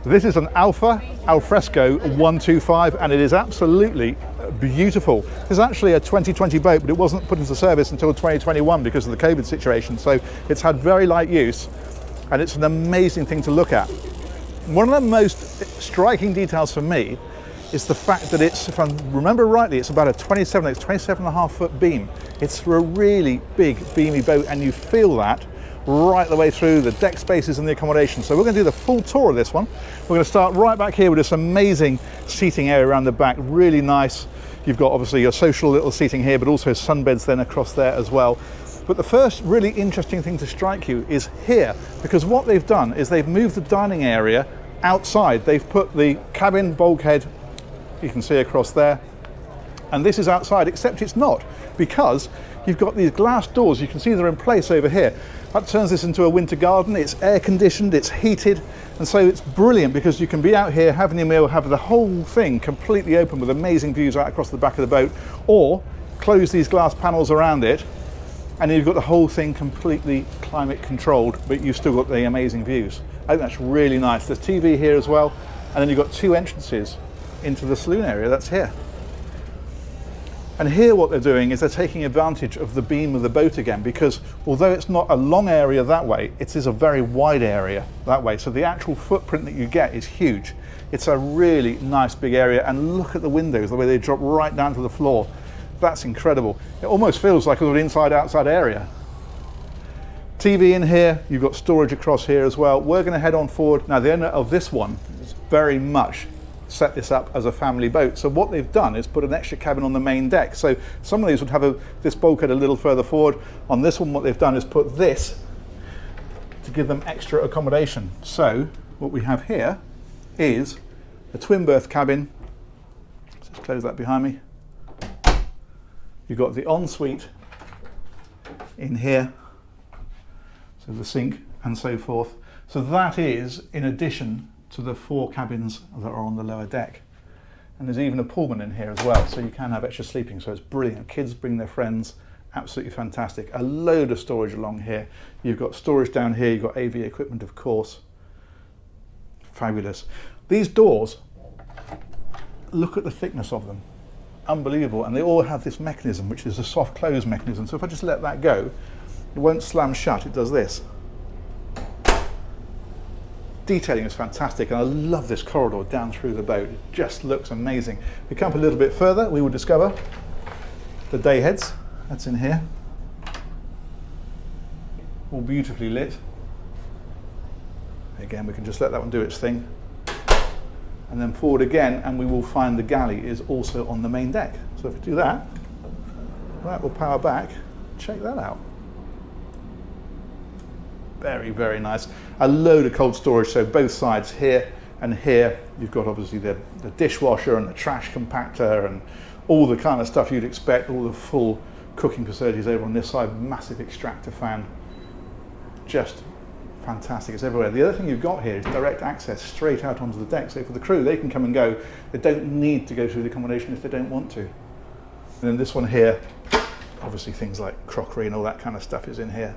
This is an Alfa Alfresco 125 and it is absolutely beautiful. This is actually a 2020 boat, but it wasn't put into service until 2021 because of the COVID situation. So it's had very light use and it's an amazing thing to look at. One of the most striking details for me is the fact that it's, if I remember rightly, it's about a 27.5 foot beam. It's a really big beamy boat and you feel that right the way through the deck spaces and the accommodation. So we're going to do the full tour of this one. We're going to start right back here with this amazing seating area around the back, really nice. You've got obviously your social little seating here, but also sunbeds then across there as well. But the first really interesting thing to strike you is here, because what they've done is they've moved the dining area outside. They've put the cabin bulkhead, you can see across there, and this is outside, except it's not, because you've got these glass doors. You can see they're in place over here. That turns this into a winter garden. It's air conditioned, it's heated, and so it's brilliant because you can be out here having your meal, have the whole thing completely open with amazing views out across the back of the boat, or close these glass panels around it and you've got the whole thing completely climate controlled, but you've still got the amazing views. I think that's really nice. There's TV here as well, and then you've got two entrances into the saloon area. That's here. And here what they're doing is they're taking advantage of the beam of the boat again, because although it's not a long area that way, it is a very wide area that way. So the actual footprint that you get is huge. It's a really nice big area, and look at the windows, the way they drop right down to the floor. That's incredible. It almost feels like an inside-outside area. TV in here, you've got storage across here as well. We're going to head on forward. Now the owner of this one is very much set this up as a family boat. So what they've done is put an extra cabin on the main deck. So some of these would have this bulkhead a little further forward. On this one, what they've done is put this to give them extra accommodation. So what we have here is a twin berth cabin. Let's just close that behind me. You've got the ensuite in here, so the sink and so forth. So that is in addition to the 4 cabins that are on the lower deck. And there's even a Pullman in here as well, so you can have extra sleeping, so it's brilliant. Kids bring their friends, absolutely fantastic. A load of storage along here. You've got storage down here, you've got AV equipment of course. Fabulous. These doors, look at the thickness of them. Unbelievable, and they all have this mechanism, which is a soft close mechanism. So if I just let that go, it won't slam shut, it does this. Detailing is fantastic, and I love this corridor down through the boat. It just looks amazing. If we come up a little bit further, we will discover the day heads. That's in here. All beautifully lit. Again, we can just let that one do its thing. And then forward again, and we will find the galley is also on the main deck. So if we do that, that will power back. Check that out. Very, very nice. A load of cold storage, so both sides here and here. You've got obviously the dishwasher and the trash compactor and all the kind of stuff you'd expect, all the full cooking facilities over on this side. Massive extractor fan. Just fantastic, it's everywhere. The other thing you've got here is direct access straight out onto the deck. So for the crew, they can come and go. They don't need to go through the accommodation if they don't want to. And then this one here, obviously things like crockery and all that kind of stuff is in here.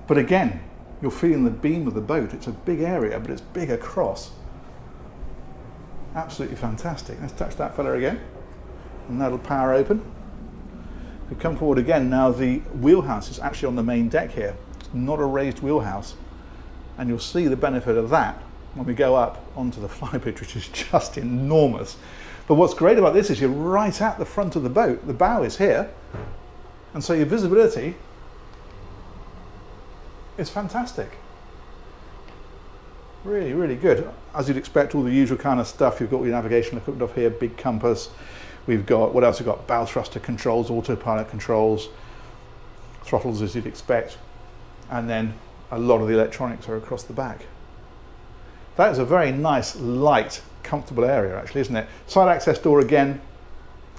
But again, you're feeling the beam of the boat. It's a big area, but it's big across. Absolutely fantastic. Let's touch that fella again, and that'll power open. If we come forward again, now the wheelhouse is actually on the main deck here. It's not a raised wheelhouse, and you'll see the benefit of that when we go up onto the flybridge, which is just enormous. But what's great about this is you're right at the front of the boat. The bow is here, and so your visibility is fantastic. Really, really good. As you'd expect, all the usual kind of stuff. You've got your navigational equipment off here, big compass. We've got, what else? We've got bow thruster controls, autopilot controls, throttles as you'd expect, and then a lot of the electronics are across the back. That is a very nice, light, comfortable area actually, isn't it? Side access door again.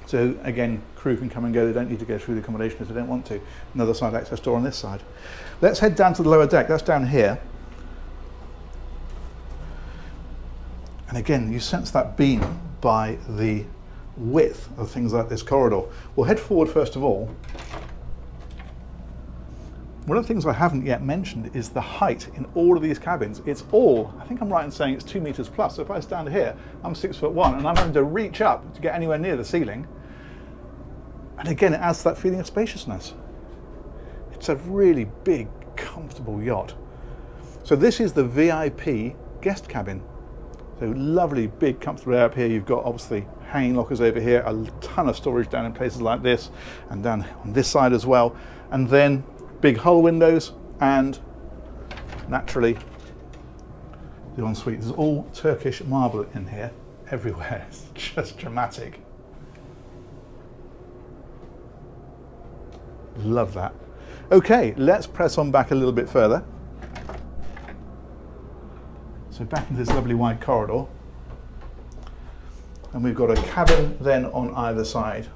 So again, crew can come and go. They don't need to go through the accommodation if they don't want to. Another side access door on this side. Let's head down to the lower deck. That's down here. And again, you sense that beam by the width of things like this corridor. We'll head forward first of all. One of the things I haven't yet mentioned is the height in all of these cabins. It's all, I think I'm right in saying it's 2 meters plus. So if I stand here, I'm 6'1", and I'm having to reach up to get anywhere near the ceiling. And again, it adds to that feeling of spaciousness. It's a really big, comfortable yacht. So this is the VIP guest cabin. So lovely, big, comfortable area up here. You've got obviously hanging lockers over here, a ton of storage down in places like this, and down on this side as well. And then big hull windows, and naturally the ensuite. There's all Turkish marble in here, everywhere. It's just dramatic. Love that. Okay, let's press on back a little bit further. So back into this lovely wide corridor. And we've got a cabin then on either side.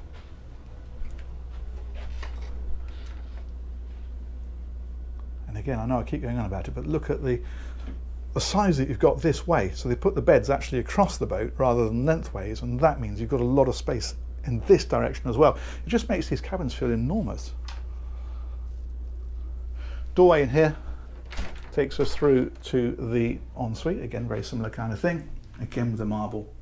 And again, I know I keep going on about it, but look at the size that you've got this way. So they put the beds actually across the boat rather than lengthways, and that means you've got a lot of space in this direction as well. It just makes these cabins feel enormous. Doorway in here takes us through to the ensuite. Again, very similar kind of thing. Again with the marble.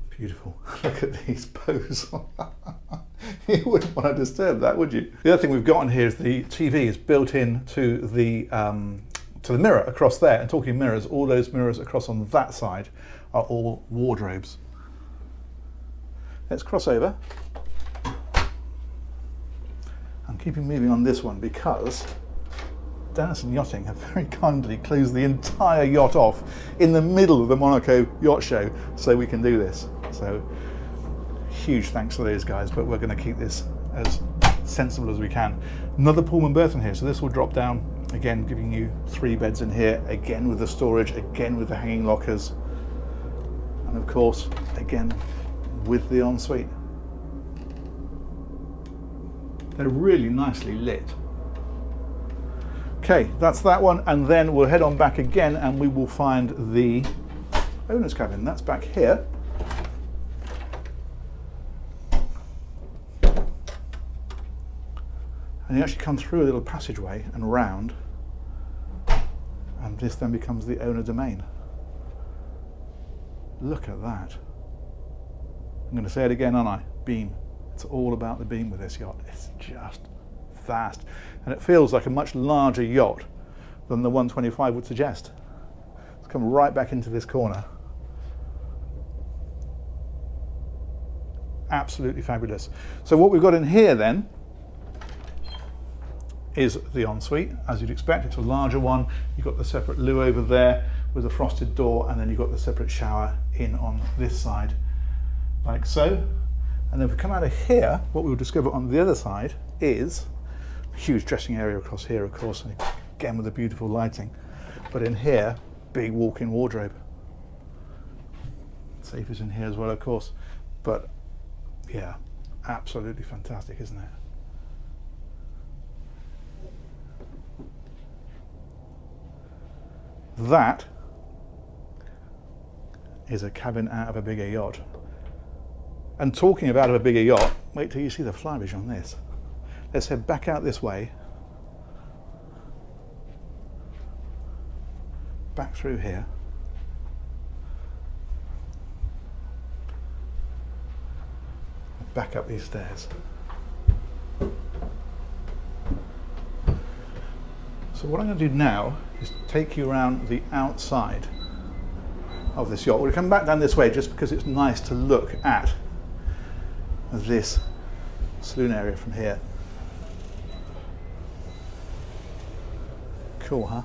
Beautiful. Look at these bows. You wouldn't want to disturb that, would you? The other thing we've got in here is the TV is built in to the mirror across there. And talking mirrors, all those mirrors across on that side are all wardrobes. Let's cross over. I'm keeping moving on this one because Denison Yachting have very kindly closed the entire yacht off in the middle of the Monaco Yacht Show so we can do this. So huge thanks to those guys, but we're going to keep this as sensible as we can. Another Pullman berth in here, so this will drop down, again giving you 3 beds in here, again with the storage, again with the hanging lockers, and of course again with the ensuite. They're really nicely lit. Okay, that's that one, and then we'll head on back again and we will find the owner's cabin. That's back here. And you actually come through a little passageway and round, and this then becomes the owner domain. Look at that. I'm going to say it again, aren't I? Beam. It's all about the beam with this yacht. It's just vast. And it feels like a much larger yacht than the 125 would suggest. Let's come right back into this corner. Absolutely fabulous. So what we've got in here then is the ensuite. As you'd expect, it's a larger one. You've got the separate loo over there with a frosted door, and then you've got the separate shower in on this side, like so. And then if we come out of here, what we'll discover on the other side is a huge dressing area across here, of course, and again with the beautiful lighting. But in here, big walk-in wardrobe. Safe is in here as well, of course. But yeah, absolutely fantastic, isn't it? That is a cabin out of a bigger yacht. And talking about a bigger yacht, wait till you see the flybridge on this. Let's head back out this way, back through here, back up these stairs. So what I'm going to do now is take you around the outside of this yacht. We'll come back down this way just because it's nice to look at this saloon area from here. Cool, huh?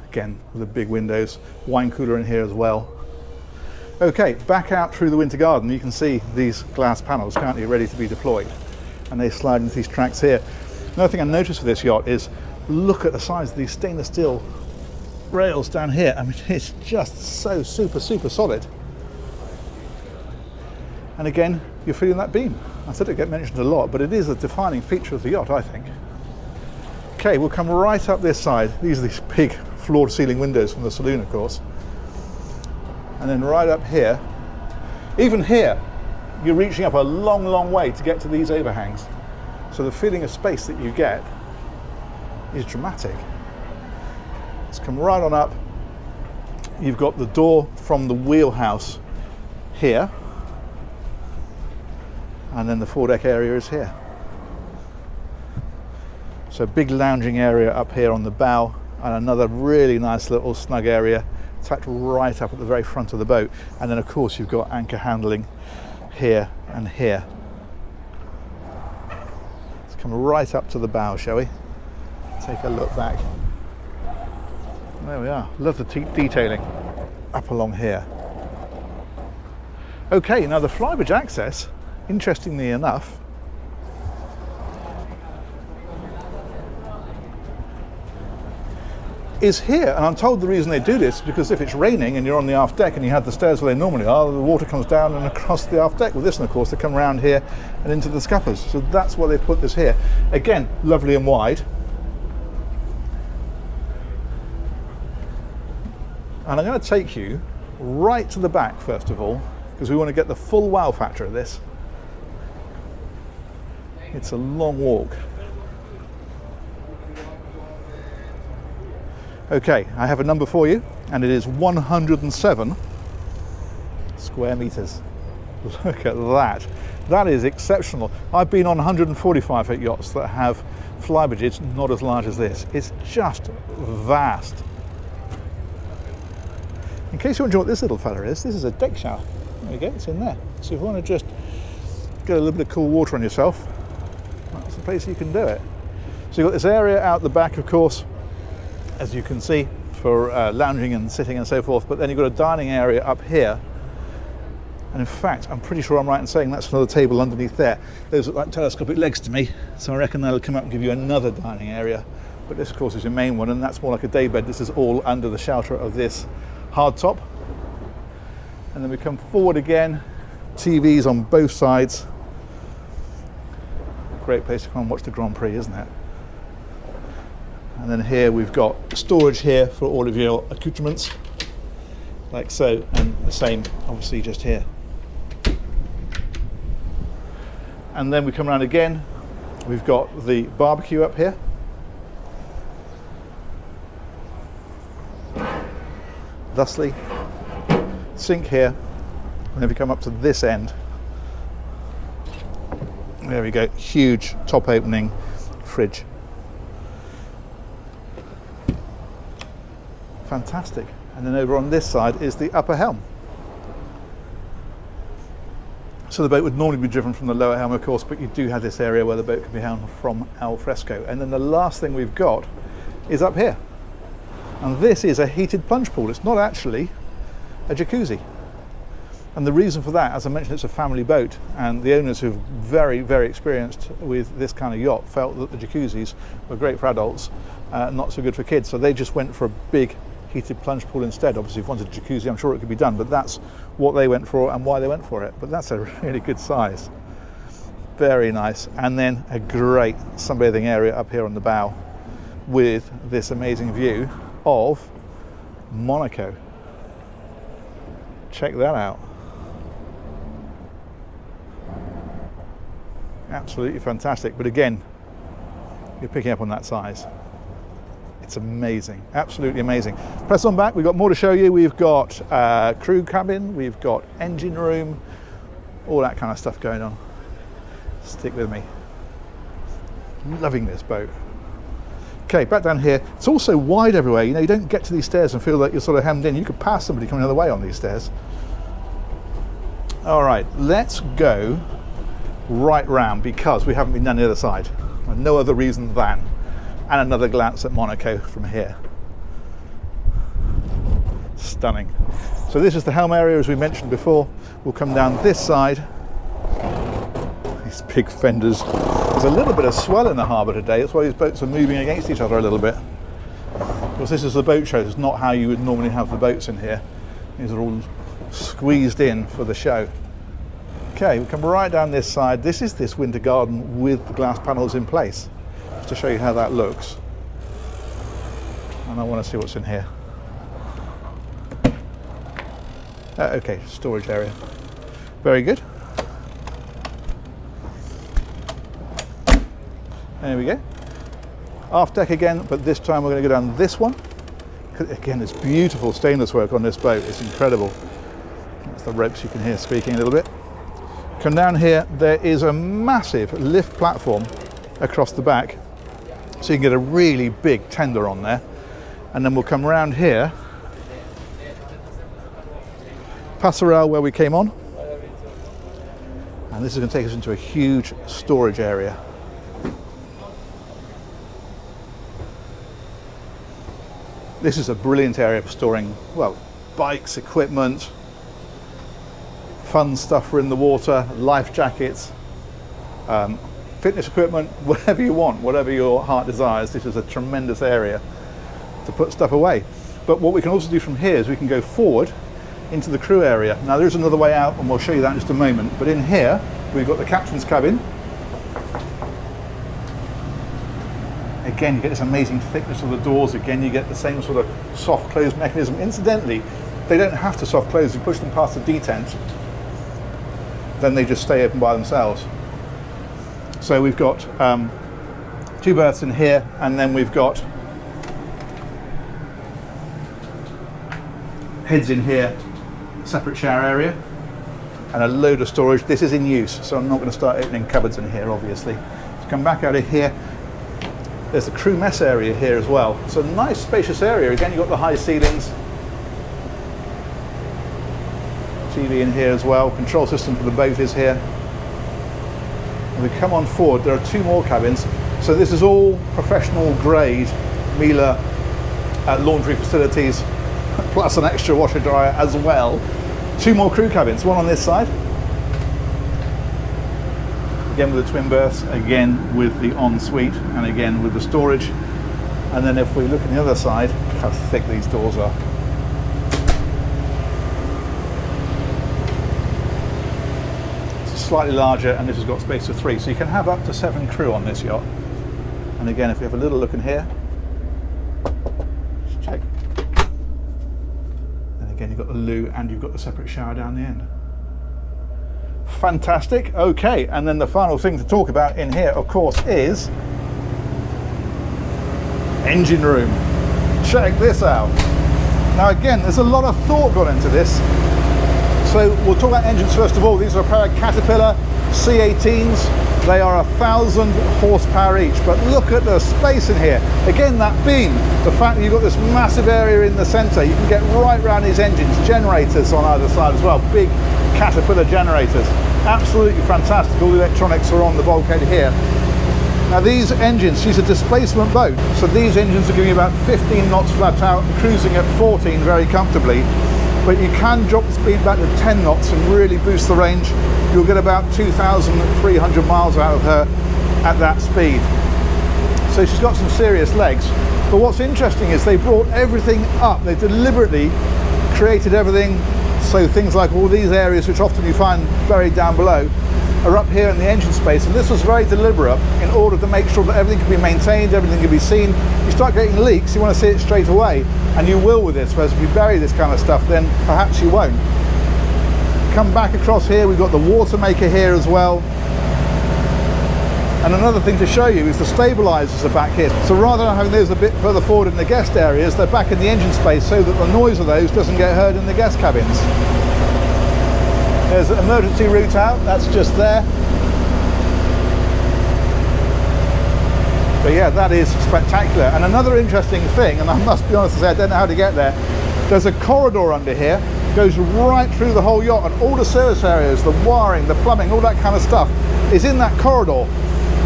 Again, with the big windows, wine cooler in here as well. Okay, back out through the winter garden. You can see these glass panels, can't you, ready to be deployed. And they slide into these tracks here. Another thing I noticed with this yacht is, look at the size of these stainless steel rails down here. I mean, it's just so super solid. And again, you're feeling that beam. I said it get mentioned a lot, but it is a defining feature of the yacht, I think. Okay, we'll come right up this side. These are these big floor-to-ceiling windows from the saloon, of course. And then right up here, even here, you're reaching up a long way to get to these overhangs. So the feeling of space that you get is dramatic. Let's come right on up. You've got the door from the wheelhouse here, and then the foredeck area is here. So big lounging area up here on the bow, and another really nice little snug area tucked right up at the very front of the boat. And then of course you've got anchor handling here and here. Let's come right up to the bow, shall we? Take a look back. There we are. Love the detailing up along here. Okay, now the flybridge access, interestingly enough, is here, and I'm told the reason they do this is because if it's raining and you're on the aft deck and you have the stairs where they normally are, the water comes down and across the aft deck. With this one, of course, they come around here and into the scuppers. So that's why they've put this here. Again, lovely and wide. And I'm going to take you right to the back first of all, because we want to get the full wow factor of this. It's a long walk. Okay, I have a number for you, and it is 107 square meters. Look at that. That is exceptional. I've been on 145 foot yachts that have flybridges not as large as this. It's just vast. In case you wonder what this little fella is, this is a deck shower. There you go, it's in there. So if you want to just get a little bit of cool water on yourself, that's the place you can do it. So you've got this area out the back, of course, as you can see, for lounging and sitting and so forth, but then you've got a dining area up here. And in fact, I'm pretty sure I'm right in saying that's another table underneath there. Those look like telescopic legs to me, so I reckon they'll come up and give you another dining area. But this, of course, is your main one, and that's more like a daybed. This is all under the shelter of this hardtop. And then we come forward again, TVs on both sides. Great place to come and watch the Grand Prix, isn't it? And then here we've got storage here for all of your accoutrements, like so, and the same obviously just here. And then we come around again, we've got the barbecue up here. Thusly, sink here, and if you come up to this end, there we go, huge top opening fridge. Fantastic. And then over on this side is the upper helm. So the boat would normally be driven from the lower helm, of course, but you do have this area where the boat can be helmed from al fresco. And then the last thing we've got is up here. And this is a heated plunge pool. It's not actually a jacuzzi. And the reason for that, as I mentioned, it's a family boat, and the owners, who've very, very experienced with this kind of yacht, felt that the jacuzzis were great for adults, not so good for kids. So they just went for a big heated plunge pool instead. Obviously, if you wanted a jacuzzi, I'm sure it could be done, but that's what they went for and why they went for it. But that's a really good size. Very nice. And then a great sunbathing area up here on the bow with this amazing view of Monaco. Check that out. Absolutely fantastic. But again, you're picking up on that size. It's amazing, absolutely amazing. Press on back, we've got more to show you. We've got crew cabin, we've got engine room, all that kind of stuff going on. Stick with me. Loving this boat. Okay, back down here. It's also wide everywhere. You know, you don't get to these stairs and feel like you're sort of hemmed in. You could pass somebody coming the other way on these stairs. All right, let's go right round, because we haven't been down the other side. No other reason than. And another glance at Monaco from here. Stunning. So this is the helm area, as we mentioned before. We'll come down this side. These big fenders. There's a little bit of swell in the harbour today. That's why these boats are moving against each other a little bit. Because this is the boat show. It's not how you would normally have the boats in here. These are all squeezed in for the show. Okay, we come right down this side. This is this winter garden with the glass panels in place, just to show you how that looks. And I want to see what's in here. Okay, storage area. Very good. There we go. Aft deck again, but this time we're going to go down this one. Again, it's beautiful stainless work on this boat. It's incredible. That's the ropes you can hear squeaking a little bit. Come down here, there is a massive lift platform across the back, so you can get a really big tender on there. And then we'll come around here, passerelle where we came on, and this is going to take us into a huge storage area. This is a brilliant area for storing, well, bikes, equipment, fun stuff for in the water, life jackets, fitness equipment, whatever you want, whatever your heart desires. This is a tremendous area to put stuff away. But what we can also do from here is we can go forward into the crew area. Now there's another way out, and we'll show you that in just a moment. But in here, we've got the captain's cabin. Again, you get this amazing thickness of the doors. Again, you get the same sort of soft close mechanism. Incidentally, they don't have to soft close. You push them past the detent, then they just stay open by themselves. So we've got 2 berths in here, and then we've got heads in here, separate shower area, and a load of storage. This is in use, so I'm not going to start opening cupboards in here, obviously. Let's come back out of here. There's the crew mess area here as well. It's a nice spacious area. Again, you've got the high ceilings. TV in here as well. Control system for the boat is here. And we come on forward, there are 2 more cabins. So this is all professional grade Miele laundry facilities, plus an extra washer dryer as well. 2 more crew cabins, one on this side. Again with the twin berths, again with the ensuite, and again with the storage. And then if we look on the other side, look how thick these doors are. It's slightly larger, and this has got space for 3, so you can have up to 7 crew on this yacht. And again, if we have a little look in here, just check. And again, you've got the loo, and you've got the separate shower down the end. Fantastic. Okay, and then the final thing to talk about in here, of course, is engine room. Check this out. Now again, there's a lot of thought gone into this. So we'll talk about engines first of all. These are a pair of Caterpillar C18s. They are 1,000 horsepower each, but look at the space in here. Again, that beam, the fact that you've got this massive area in the center, you can get right around these engines, generators on either side as well, big Caterpillar generators. Absolutely fantastic. All the electronics are on the bulkhead here. Now these engines, she's a displacement boat, so these engines are giving you about 15 knots flat out, cruising at 14 very comfortably, but you can drop the speed back to 10 knots and really boost the range. You'll get about 2,300 miles out of her at that speed. So she's got some serious legs. But what's interesting is they brought everything up. They deliberately created everything, so things like all these areas, which often you find buried down below, are up here in the engine space, and this was very deliberate in order to make sure that everything can be maintained, everything can be seen. You start getting leaks, you want to see it straight away, and you will with this, whereas if you bury this kind of stuff, then perhaps you won't. Come back across here, we've got the water maker here as well. And another thing to show you is the stabilizers are back here. So rather than having those a bit further forward in the guest areas, they're back in the engine space so that the noise of those doesn't get heard in the guest cabins. There's an emergency route out, that's just there. But yeah, that is spectacular. And another interesting thing, and I must be honest and say I don't know how to get there, there's a corridor under here, goes right through the whole yacht, and all the service areas, the wiring, the plumbing, all that kind of stuff is in that corridor.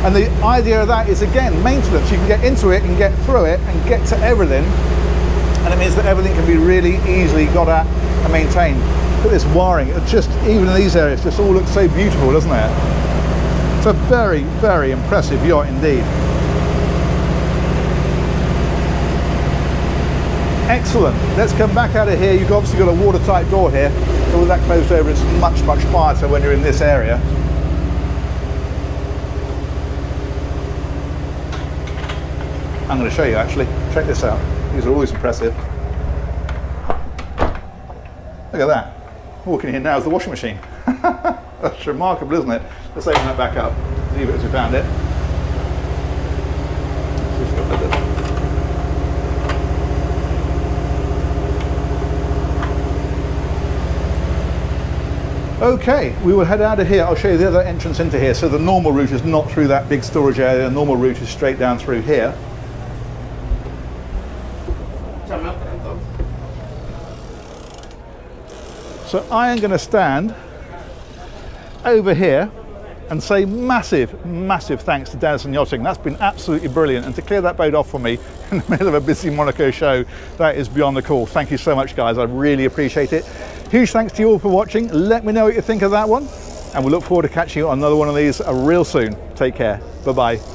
And the idea of that is, again, maintenance. You can get into it and get through it and get to everything, and it means that everything can be really easily got at and maintained. Look at this wiring, it just, even in these areas, just all looks so beautiful, doesn't it? It's a very, very impressive yacht indeed. Excellent. Let's come back out of here. You've obviously got a watertight door here, so with that closed over, it's much, much quieter when you're in this area. I'm going to show you actually. Check this out. These are always impressive. Look at that. Walking in now is the washing machine. That's remarkable, isn't it? Let's open that back up. Leave it as we found it. Okay, we will head out of here. I'll show you the other entrance into here. So the normal route is not through that big storage area. The normal route is straight down through here. So I am going to stand over here and say massive thanks to Denison Yachting. That's been absolutely brilliant, and to clear that boat off for me in the middle of a busy Monaco show, that is beyond the call. Thank you so much, guys. I really appreciate it. Huge thanks to you all for watching. Let me know what you think of that one, and we'll look forward to catching you on another one of these real soon. Take care. Bye bye.